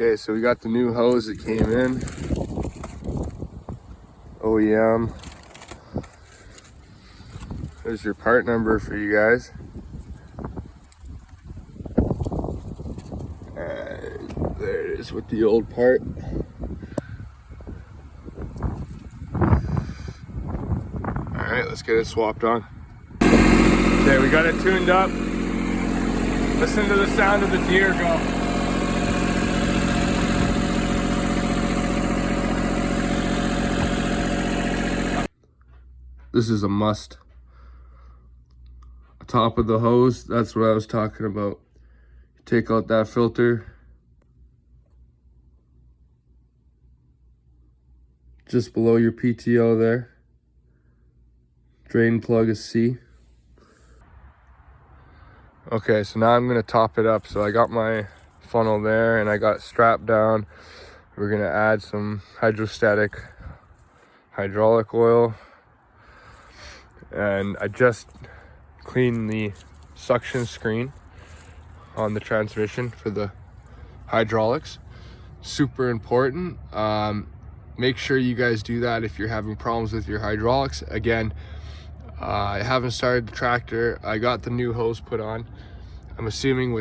Okay, so we got the new hose that came in. OEM. There's your part number for you guys. And there it is with the old part. Alright, let's get it swapped on. Okay, we got it tuned up. Listen to the sound of the Deere go. This is a must. Top of the hose, that's what I was talking about. Take out that filter. Just below your PTO there. Drain plug is C. Okay, so now I'm gonna top it up. So I got my funnel there and I got it strapped down. We're gonna add some hydrostatic hydraulic oil. And I just cleaned the suction screen on the transmission for the hydraulics. Super important. Make sure you guys do that if you're having problems with your hydraulics. Again, I haven't started the tractor. I got the new hose put on. I'm assuming with